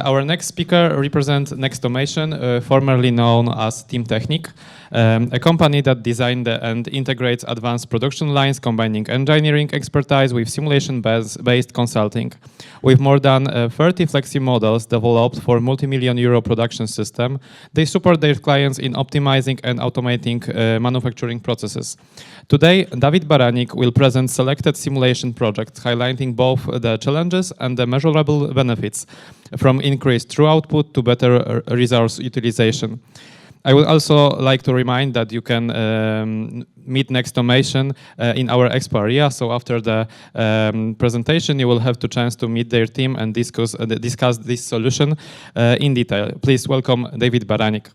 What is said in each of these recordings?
our next speaker represents Nextomation, formerly known as Team Technic, a company that designed and integrates advanced production lines, combining engineering expertise with simulation-based consulting. With more than 30 FlexSim models developed for multi-million euro production system, they support their clients in optimizing and automating manufacturing processes. Today, Dawid Baranik will present selected simulation projects, highlighting both the challenges and the measurable benefits, from increased throughput to better resource utilization. I would also like to remind that you can meet Nextomation in our expo area. So after the presentation, you will have the chance to meet their team and discuss this solution in detail. Please welcome Dawid Baranik.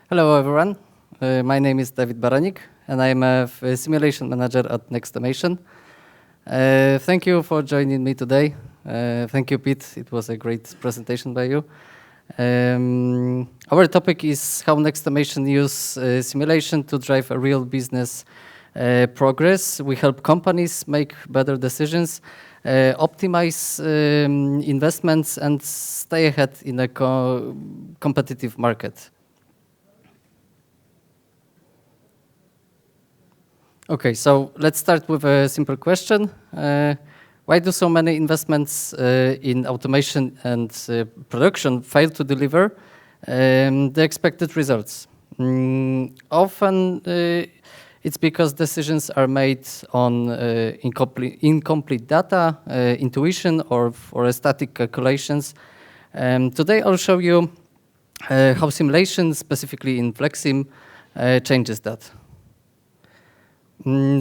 Hello, everyone. My name is Dawid Baranik, and I am a simulation manager at Nextomation. Thank you for joining me today. Thank you, Pete. It was a great presentation by you. Our topic is how Nextomation use simulation to drive a real business progress. We help companies make better decisions, optimize investments, and stay ahead in a competitive market. Okay, so let's start with a simple question. Why do so many investments in automation and production fail to deliver the expected results? Often it's because decisions are made on incomplete data, intuition, or static calculations. Today I'll show you how simulation, specifically in FlexSim, changes that.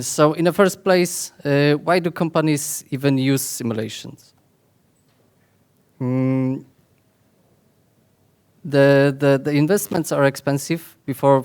So in the first place, why do companies even use simulations? The investments are expensive before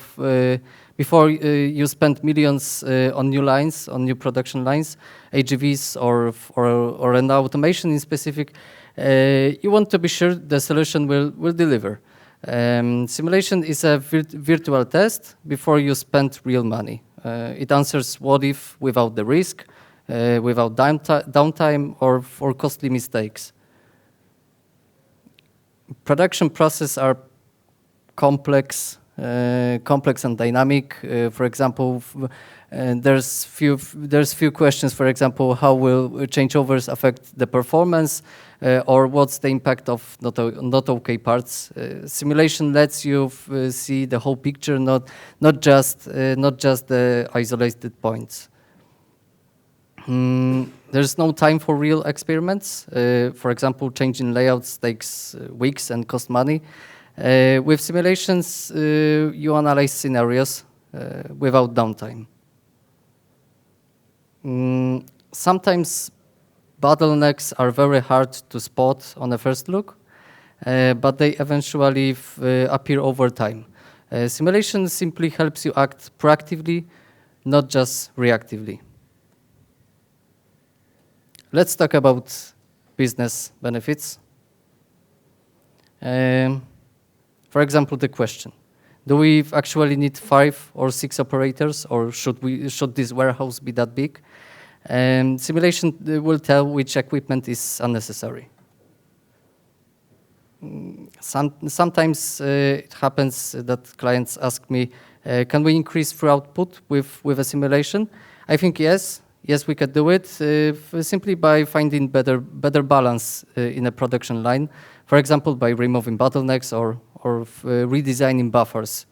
you spend millions on new lines, on new production lines, AGVs or an automation in specific. You want to be sure the solution will deliver. Simulation is a virtual test before you spend real money. It answers what if without the risk, without downtime or costly mistakes. Production processes are complex and dynamic. For example, there's few questions. For example, how will changeovers affect the performance, or what's the impact of not okay parts? Simulation lets you see the whole picture, not just the isolated points. There's no time for real experiments. For example, changing layouts takes weeks and costs money. With simulations, you analyze scenarios without downtime. Sometimes bottlenecks are very hard to spot on the first look, but they eventually appear over time. Simulation simply helps you act proactively, not just reactively. Let's talk about business benefits. For example, the question: do we actually need 5 or 6 operators, or should this warehouse be that big? Simulation will tell which equipment is unnecessary. Sometimes it happens that clients ask me, can we increase throughput with a simulation? I think yes, we can do it simply by finding better balance in a production line. For example, by removing bottlenecks or redesigning buffers.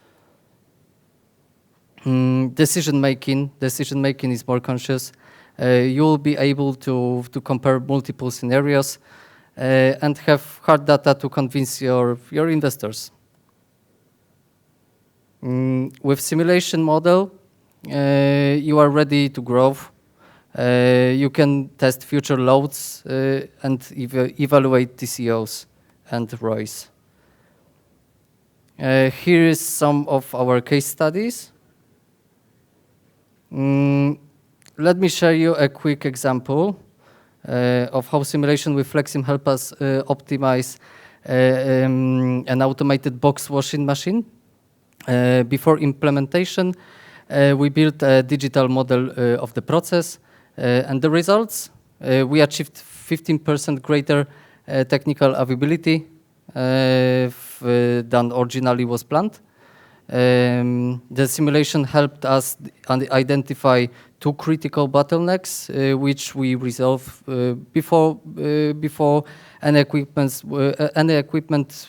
Decision making is more conscious. You'll be able to compare multiple scenarios and have hard data to convince your investors. With simulation model, you are ready to grow. You can test future loads and evaluate TCOs and ROIs. Here is some of our case studies. Let me share you a quick example of how simulation with FlexSim help us optimize an automated box washing machine. Before implementation, we built a digital model of the process, and the results, we achieved 15% greater technical availability than originally was planned. The simulation helped us identify two critical bottlenecks, which we resolved before any equipment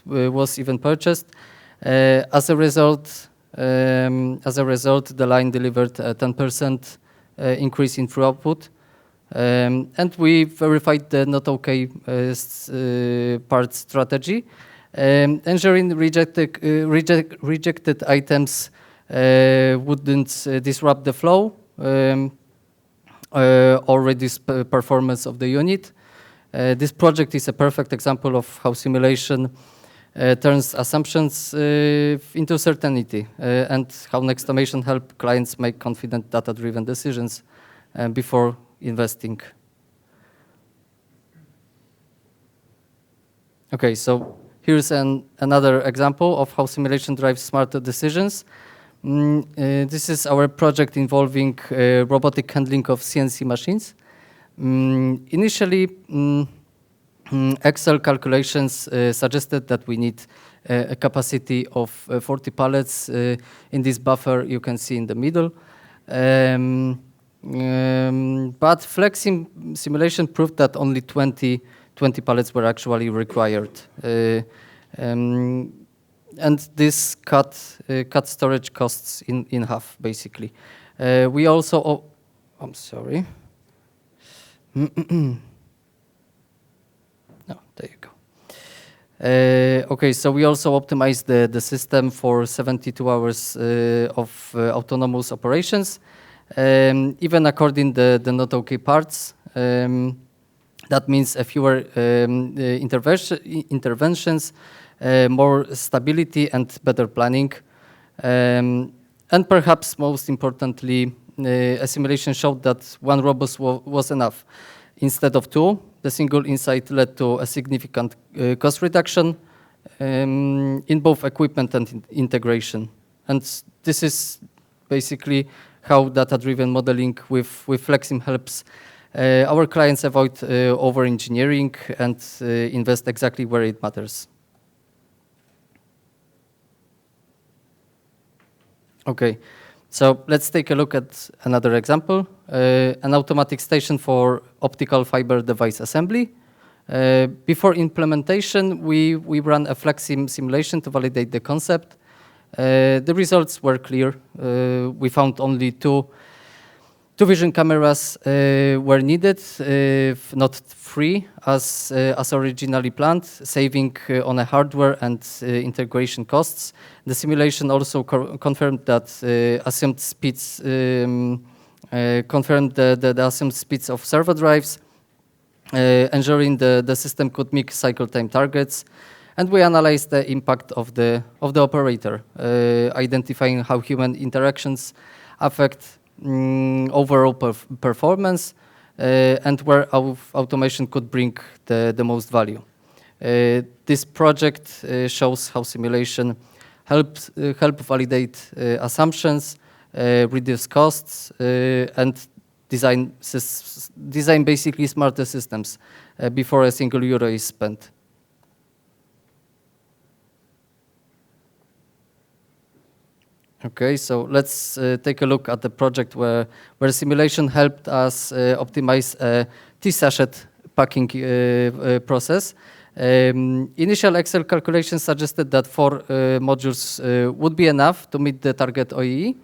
was even purchased. As a result, the line delivered a 10% increase in throughput. And we verified the not okay part strategy. Ensuring rejected items wouldn't disrupt the flow or reduce performance of the unit. This project is a perfect example of how simulation turns assumptions into certainty, and how Nextomation help clients make confident data-driven decisions before investing. Okay, so here's another example of how simulation drives smarter decisions. This is our project involving robotic handling of CNC machines. Initially, Excel calculations suggested that we need a capacity of 40 pallets in this buffer you can see in the middle. But FlexSim simulation proved that only 20 pallets were actually required. And this cut storage costs in half, basically. We also, I'm sorry. No, there you go. Okay, so we also optimized the system for 72 hours of autonomous operations. Even according the not okay parts, that means a fewer interventions, more stability and better planning. And perhaps most importantly, a simulation showed that one robot was enough. Instead of two, the single insight led to a significant cost reduction in both equipment and integration. And this is basically how data-driven modeling with FlexSim helps our clients avoid over-engineering and invest exactly where it matters. Okay, so let's take a look at another example, an automatic station for optical fiber device assembly. Before implementation, we ran a FlexSim simulation to validate the concept. The results were clear. We found only two vision cameras were needed, not three, as originally planned, saving on a hardware and integration costs. The simulation also confirmed that assumed speeds, confirmed the assumed speeds of servo drives, ensuring the system could meet cycle time targets. And we analyzed the impact of the operator, identifying how human interactions affect overall performance, and where automation could bring the most value. This project shows how simulation help validate assumptions, reduce costs, and design basically smarter systems before a single euro is spent. Okay, so let's take a look at the project where simulation helped us optimize a T-sachet packing process. Initial Excel calculations suggested that 4 modules would be enough to meet the target OEE,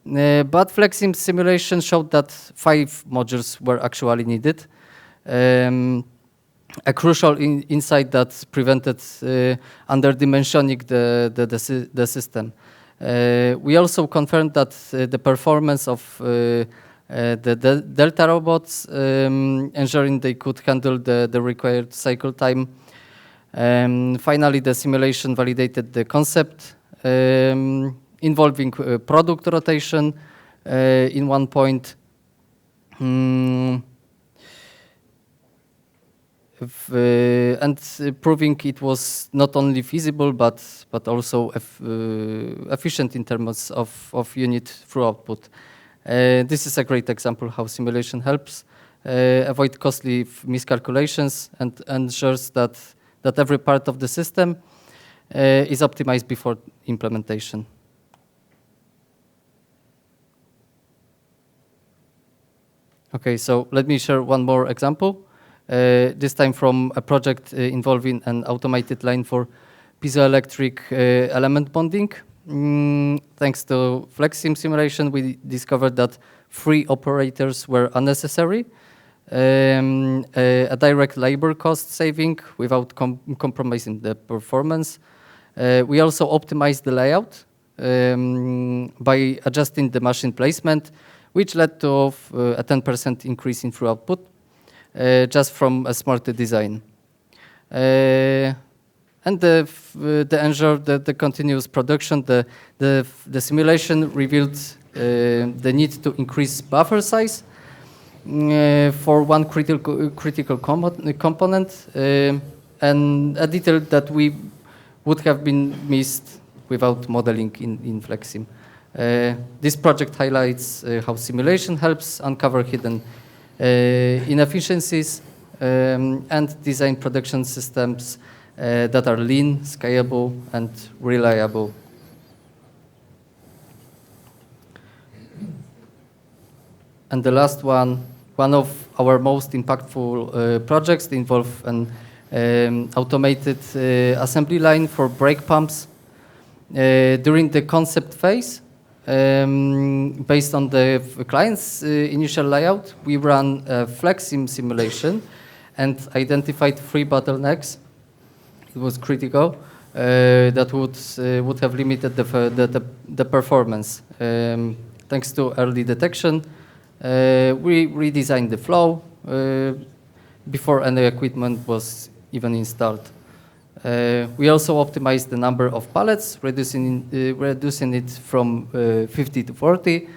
but FlexSim simulation showed that 5 modules were actually needed. A crucial insight that prevented underdimensioning the system. We also confirmed that the performance of the Delta robots, ensuring they could handle the required cycle time. Finally, the simulation validated the concept involving product rotation in one point. and proving it was not only feasible but also efficient in terms of unit through output. This is a great example how simulation helps avoid costly miscalculations and ensures that every part of the system is optimized before implementation. Okay, so let me share one more example. This time from a project involving an automated line for piezoelectric element bonding. Thanks to FlexSim simulation, we discovered that 3 operators were unnecessary, a direct labor cost saving without compromising the performance. We also optimized the layout by adjusting the machine placement, which led to a 10% increase in through output, just from a smarter design. And the ensure the continuous production, the simulation revealed the need to increase buffer size for one critical component, and a detail that we would have been missed without modeling in FlexSim. This project highlights how simulation helps uncover hidden inefficiencies and design production systems that are lean, scalable, and reliable. And the last one of our most impactful projects involve an automated assembly line for brake pumps. During the concept phase, based on the client's initial layout, we ran a FlexSim simulation and identified 3 bottlenecks. It was critical that would have limited the performance. Thanks to early detection, we redesigned the flow before any equipment was even installed. We also optimized the number of pallets, reducing it from 50 to 40.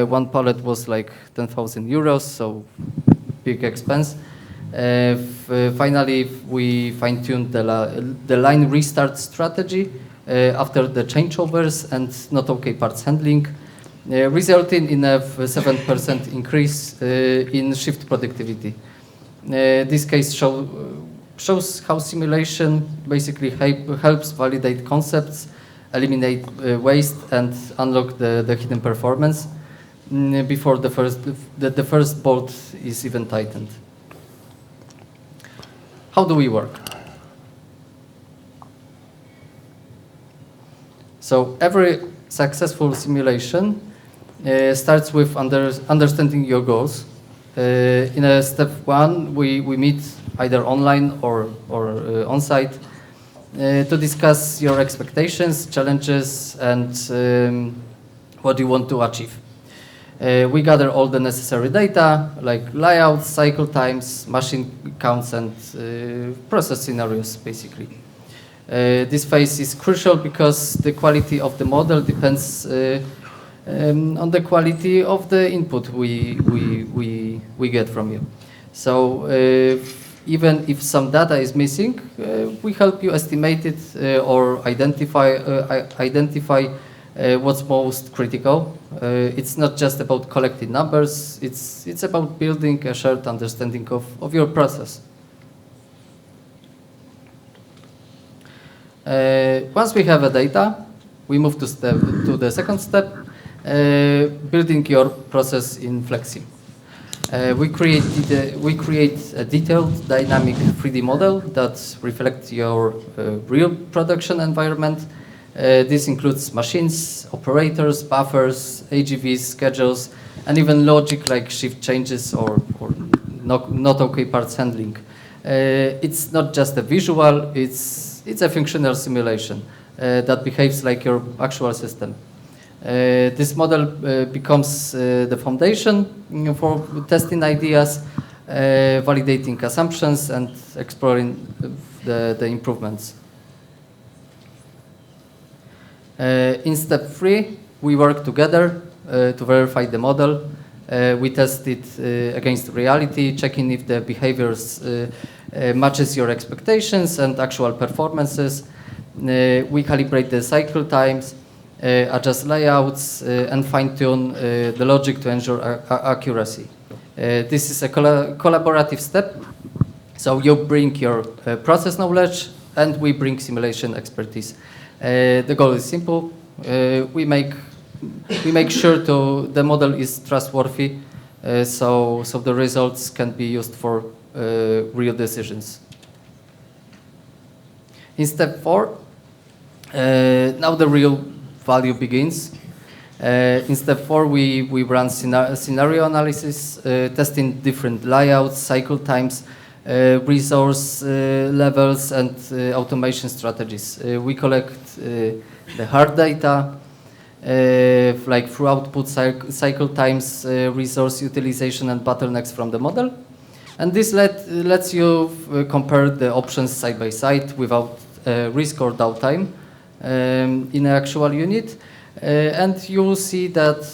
One pallet was like 10,000 euros, so big expense. Finally, we fine-tuned the line restart strategy after the changeovers and not okay parts handling, resulting in a 7% increase in shift productivity. This case shows how simulation basically helps validate concepts, eliminate waste, and unlock the hidden performance before the first bolt is even tightened. How do we work? So every successful simulation starts with understanding your goals. In a step 1, we meet either online or on-site to discuss your expectations, challenges, and what you want to achieve. We gather all the necessary data, like layouts, cycle times, machine counts, and process scenarios, basically. This phase is crucial because the quality of the model depends on the quality of the input we get from you. So even if some data is missing, we help you estimate it or identify what's most critical. It's not just about collecting numbers, it's about building a shared understanding of your process. Once we have a data, we move to the second step, building your process in FlexSim. We create a detailed dynamic 3D model that reflects your real production environment. This includes machines, operators, buffers, AGVs, schedules, and even logic like shift changes or not okay parts handling. It's not just a visual, it's a functional simulation that behaves like your actual system. This model becomes the foundation for testing ideas, validating assumptions, and exploring the improvements. In step 3, we work together to verify the model. We test it against reality, checking if the behaviors matches your expectations and actual performances. We calibrate the cycle times, adjust layouts, and fine-tune the logic to ensure accuracy. This is a collaborative step. So you bring your process knowledge, and we bring simulation expertise. The goal is simple. We make sure the model is trustworthy, so the results can be used for real decisions. In step 4, now the real value begins. In step 4, we run scenario analysis, testing different layouts, cycle times, resource levels, and automation strategies. We collect the hard data, like throughput, cycle times, resource utilization, and bottlenecks from the model. And this lets you compare the options side by side without risk or downtime in an actual unit. And you will see that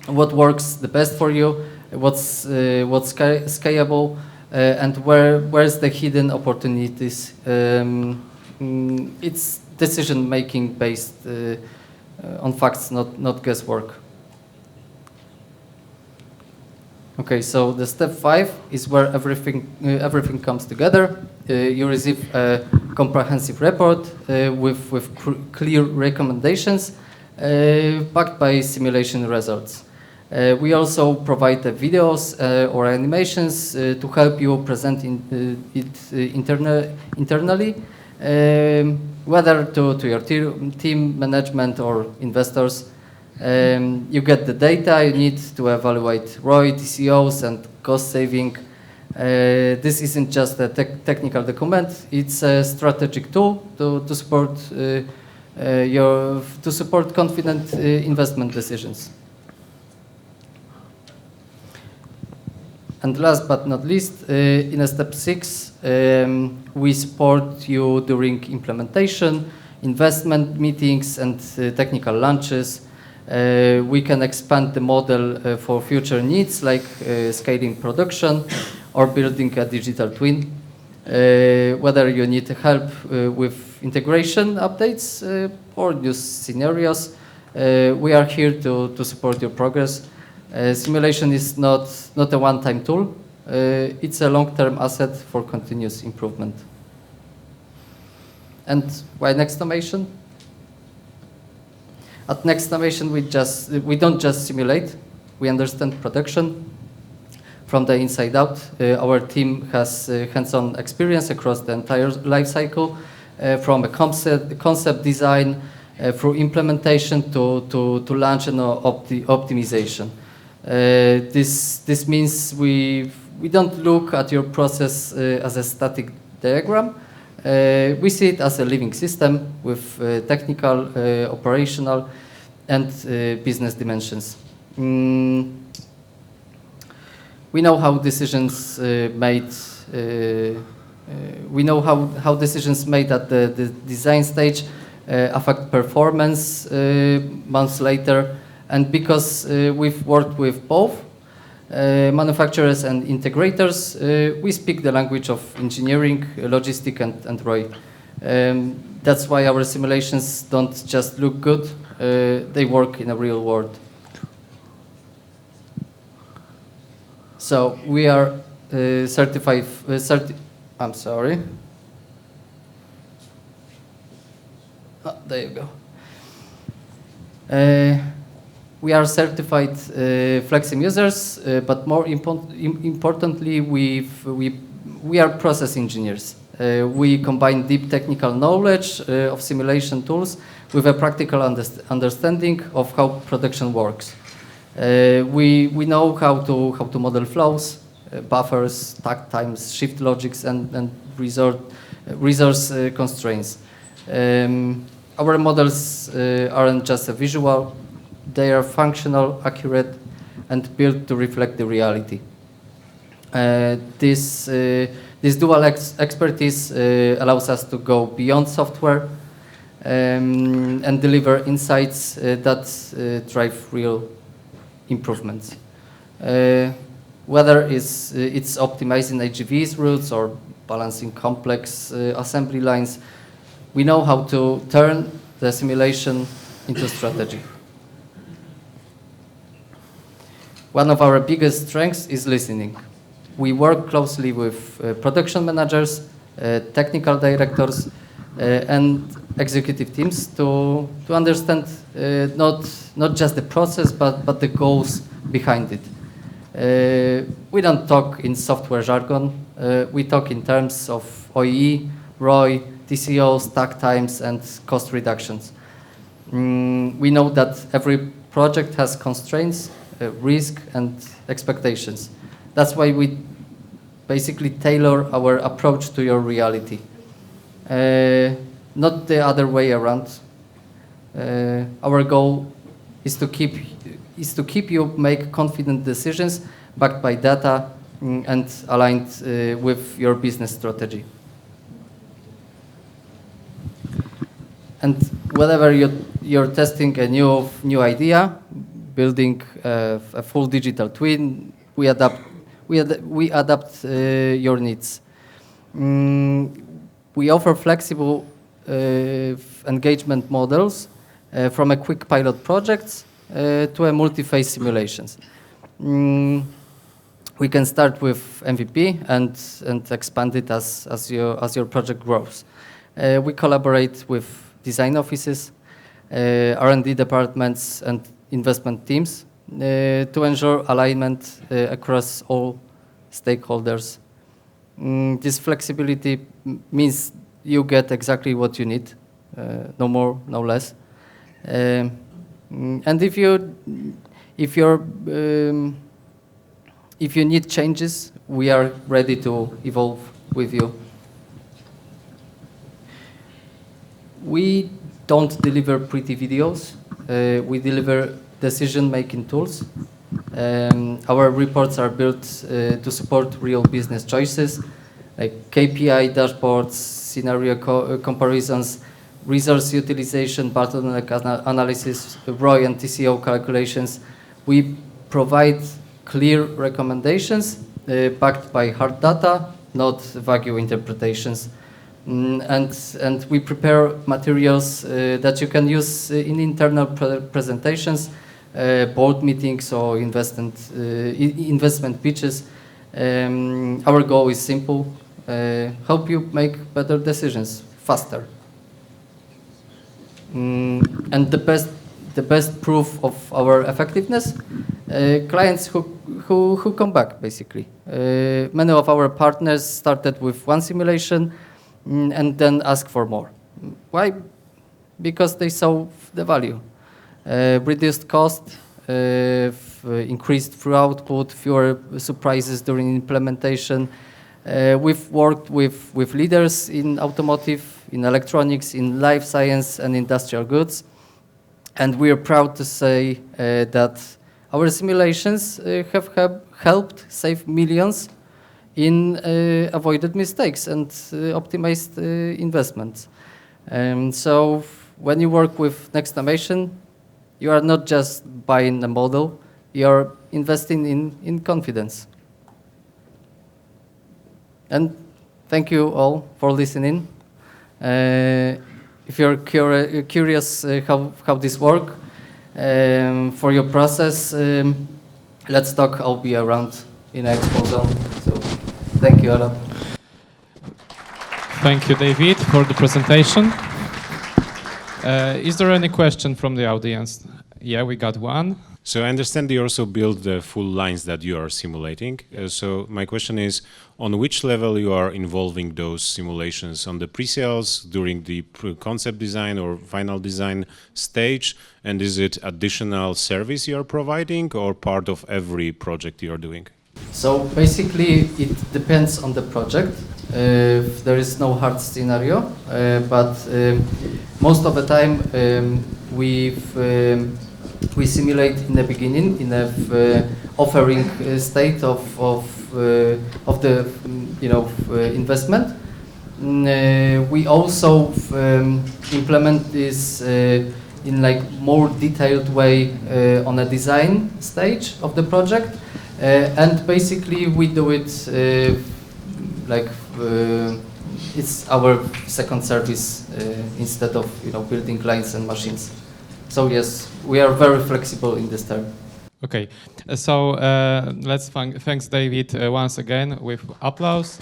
what works the best for you, what's scalable, and where's the hidden opportunities. It's decision making based on facts, not guesswork. Okay, so the step 5 is where everything comes together. You receive a comprehensive report with clear recommendations backed by simulation results. We also provide videos or animations to help you present it internally, whether to your team, management, or investors. You get the data you need to evaluate ROI, TCOs, and cost saving. This isn't just a technical document; it's a strategic tool to support confident investment decisions. And last but not least, in a step 6, we support you during implementation, investment meetings, and technical launches. We can expand the model for future needs, like scaling production or building a digital twin. Whether you need help with integration updates or new scenarios, we are here to support your progress. Simulation is not a one-time tool. It's a long-term asset for continuous improvement. And why Nextomation? At Nextomation, we don't just simulate. We understand production from the inside out. Our team has hands-on experience across the entire life cycle, from a concept design through implementation to launch and optimization. This means we don't look at your process as a static diagram. We see it as a living system with technical, operational, and business dimensions. We know how decisions made. We know how decisions made at the design stage affect performance months later. And because we've worked with both manufacturers and integrators, we speak the language of engineering, logistics, and ROI. That's why our simulations don't just look good, they work in a real world. So we are certified, I'm sorry. Oh, there you go. We are certified FlexSim users, but more importantly, we are process engineers. We combine deep technical knowledge of simulation tools with a practical understanding of how production works. We know how to model flows, buffers, takt times, shift logics, and resource constraints. Our models aren't just a visual. They are functional, accurate, and built to reflect the reality. This dual expertise allows us to go beyond software and deliver insights that drive real improvements. Whether it's optimizing AGVs routes or balancing complex assembly lines, we know how to turn the simulation into strategy. One of our biggest strengths is listening. We work closely with production managers, technical directors, and executive teams to understand not just the process, but the goals behind it. We don't talk in software jargon. We talk in terms of OEE, ROI, TCO, stack times, and cost reductions. We know that every project has constraints, risk, and expectations. That's why we basically tailor our approach to your reality. Not the other way around. Our goal is to keep you make confident decisions backed by data and aligned with your business strategy. And whenever you're testing a new idea, building a full digital twin, we adapt your needs. We offer flexible engagement models from a quick pilot projects to a multi-phase simulations. We can start with MVP and expand it as your project grows. We collaborate with design offices, R&D departments, and investment teams to ensure alignment across all stakeholders. This flexibility means you get exactly what you need, no more, no less. And if you need changes, we are ready to evolve with you. We don't deliver pretty videos. We deliver decision-making tools. Our reports are built to support real business choices, like KPI dashboards, scenario comparisons, resource utilization, bottleneck analysis, ROI and TCO calculations. We provide clear recommendations backed by hard data, not vague interpretations. And we prepare materials that you can use in internal presentations, board meetings, or investment pitches. Our goal is simple: help you make better decisions faster. And the best proof of our effectiveness, clients who come back, basically. Many of our partners started with one simulation and then ask for more. Why? Because they saw the value. Reduced cost, increased throughput, fewer surprises during implementation. We've worked with leaders in automotive, in electronics, in life science, and industrial goods. And we are proud to say that our simulations have helped save millions in avoided mistakes and optimized investments. So when you work with Nextomation, you are not just buying a model, you are investing in confidence. And thank you all for listening. If you're curious how this works, for your process, let's talk. I'll be around in Expo Zone. So thank you a lot. Thank you, David, for the presentation. Is there any question from the audience? Yeah, we got one. So I understand you also build the full lines that you are simulating. So my question is, on which level you are involving those simulations? On the pre-sales, during the concept design or final design stage? And is it additional service you are providing or part of every project you are doing? So basically, it depends on the project. There is no hard scenario, but most of the time we simulate in the beginning in a offering state of the investment. We also implement this in like more detailed way on a design stage of the project, and basically we do it it's our second service instead of building lines and machines. So yes, we are very flexible in this term. Okay, so let's thanks David once again with applause.